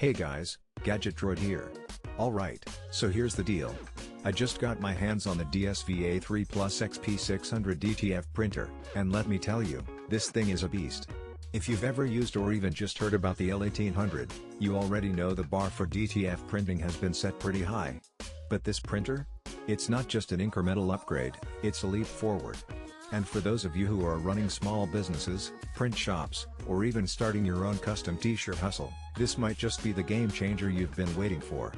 Hey guys, Gadget Droid here. Alright, so here's the deal. I just got my hands on the DSV A3 Plus XP600 DTF printer, and let me tell you, this thing is a beast. If you've ever used or even just heard about the L1800, you already know the bar for DTF printing has been set pretty high. But this printer? It's not just an incremental upgrade, it's a leap forward. And for those of you who are running small businesses, print shops, or even starting your own custom t-shirt hustle, this might just be the game changer you've been waiting for.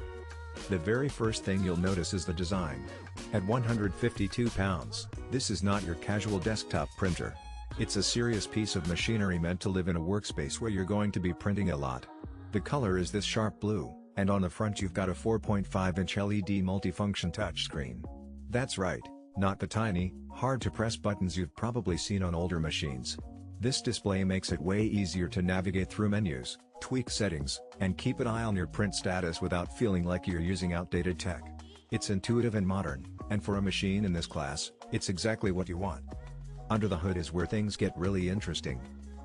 The very first thing you'll notice is the design. At 152 pounds, this is not your casual desktop printer. It's a serious piece of machinery meant to live in a workspace where you're going to be printing a lot. The color is this sharp blue, and on the front you've got a 4.5-inch LED multifunction touchscreen. That's right, not the tiny, hard-to-press buttons you've probably seen on older machines. This display makes it way easier to navigate through menus, tweak settings, and keep an eye on your print status without feeling like you're using outdated tech. It's intuitive and modern, and for a machine in this class, it's exactly what you want. Under the hood is where things get really interesting.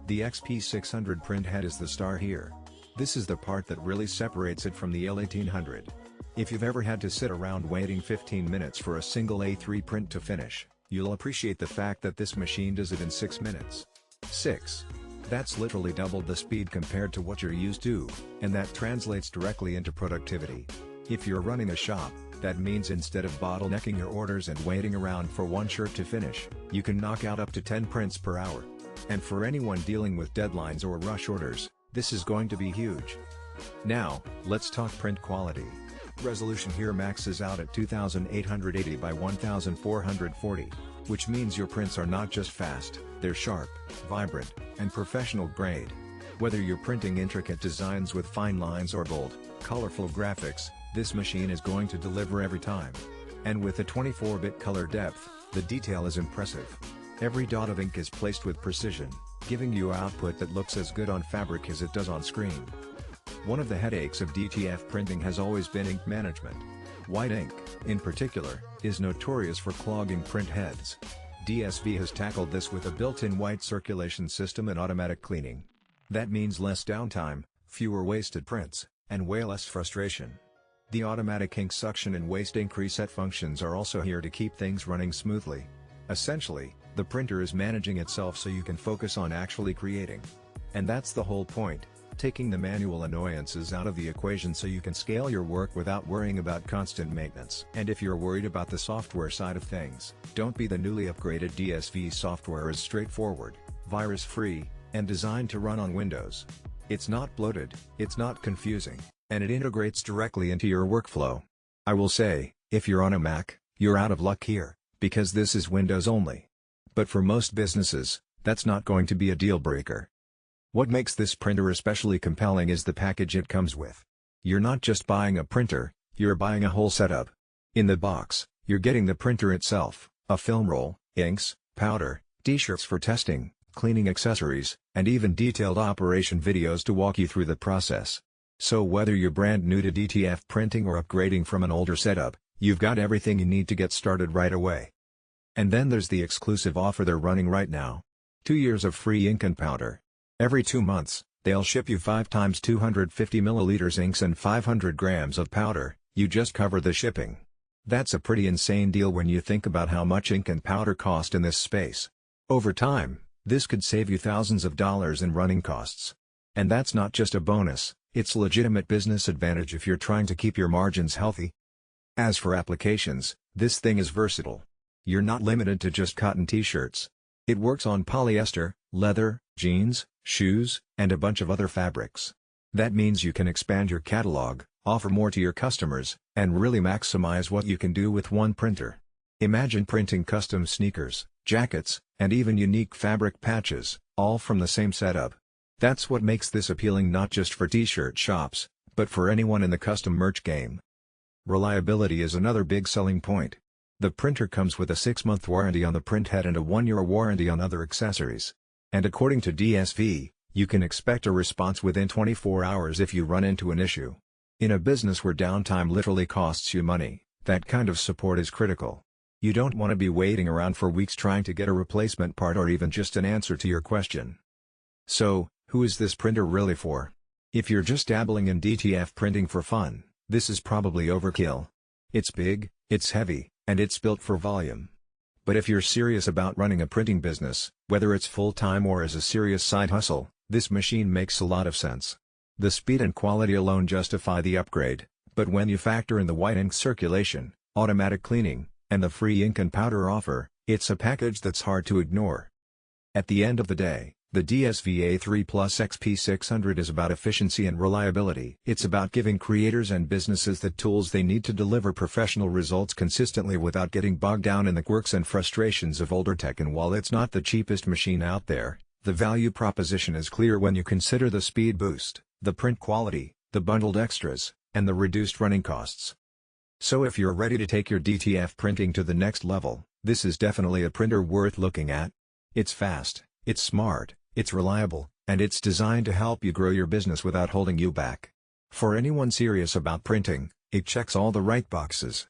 The XP600 print head is the star here. This is the part that really separates it from the L1800. If you've ever had to sit around waiting 15 minutes for a single A3 print to finish, you'll appreciate the fact that this machine does it in 6 minutes. 6. That's literally double the speed compared to what you're used to, and that translates directly into productivity. If you're running a shop, that means instead of bottlenecking your orders and waiting around for one shirt to finish, you can knock out up to 10 prints per hour. And for anyone dealing with deadlines or rush orders, this is going to be huge. Now, let's talk print quality. Resolution here maxes out at 2880 by 1440, which means your prints are not just fast, they're sharp, vibrant, and professional grade. Whether you're printing intricate designs with fine lines or bold, colorful graphics, this machine is going to deliver every time. And with a 24-bit color depth, the detail is impressive. Every dot of ink is placed with precision, giving you output that looks as good on fabric as it does on screen. One of the headaches of DTF printing has always been ink management. White ink, in particular, is notorious for clogging print heads. DSV has tackled this with a built-in white circulation system and automatic cleaning. That means less downtime, fewer wasted prints, and way less frustration. The automatic ink suction and waste ink reset functions are also here to keep things running smoothly. Essentially, the printer is managing itself so you can focus on actually creating. And that's the whole point. Taking the manual annoyances out of the equation so you can scale your work without worrying about constant maintenance. And if you're worried about the software side of things, don't be. The newly upgraded DSV software is straightforward, virus-free, and designed to run on Windows. It's not bloated, it's not confusing, and it integrates directly into your workflow. I will say, if you're on a Mac, you're out of luck here, because this is Windows only. But for most businesses, that's not going to be a deal breaker. What makes this printer especially compelling is the package it comes with. You're not just buying a printer, you're buying a whole setup. In the box, you're getting the printer itself, a film roll, inks, powder, t-shirts for testing, cleaning accessories, and even detailed operation videos to walk you through the process. So whether you're brand new to DTF printing or upgrading from an older setup, you've got everything you need to get started right away. And then there's the exclusive offer they're running right now. 2 years of free ink and powder. Every 2 months, they'll ship you 5 times 250 milliliters inks and 500 grams of powder. You just cover the shipping. That's a pretty insane deal when you think about how much ink and powder cost in this space. Over time, this could save you thousands of dollars in running costs. And that's not just a bonus, it's legitimate business advantage if you're trying to keep your margins healthy. As for applications, this thing is versatile. You're not limited to just cotton t-shirts. It works on polyester, leather, jeans, shoes, and a bunch of other fabrics. That means you can expand your catalog, offer more to your customers, and really maximize what you can do with one printer. Imagine printing custom sneakers, jackets, and even unique fabric patches, all from the same setup. That's what makes this appealing not just for t-shirt shops, but for anyone in the custom merch game. Reliability is another big selling point. The printer comes with a 6-month warranty on the print head and a 1-year warranty on other accessories. And according to DSV, you can expect a response within 24 hours if you run into an issue. In a business where downtime literally costs you money, that kind of support is critical. You don't want to be waiting around for weeks trying to get a replacement part or even just an answer to your question. So, who is this printer really for? If you're just dabbling in DTF printing for fun, this is probably overkill. It's big, it's heavy, and it's built for volume. But if you're serious about running a printing business, whether it's full-time or as a serious side hustle, this machine makes a lot of sense. The speed and quality alone justify the upgrade, but when you factor in the white ink circulation, automatic cleaning, and the free ink and powder offer, it's a package that's hard to ignore. At the end of the day, the DSV A3 Plus XP600 is about efficiency and reliability. It's about giving creators and businesses the tools they need to deliver professional results consistently without getting bogged down in the quirks and frustrations of older tech. And while it's not the cheapest machine out there, the value proposition is clear when you consider the speed boost, the print quality, the bundled extras, and the reduced running costs. So if you're ready to take your DTF printing to the next level, this is definitely a printer worth looking at. It's fast, it's smart, it's reliable, and it's designed to help you grow your business without holding you back. For anyone serious about printing, it checks all the right boxes.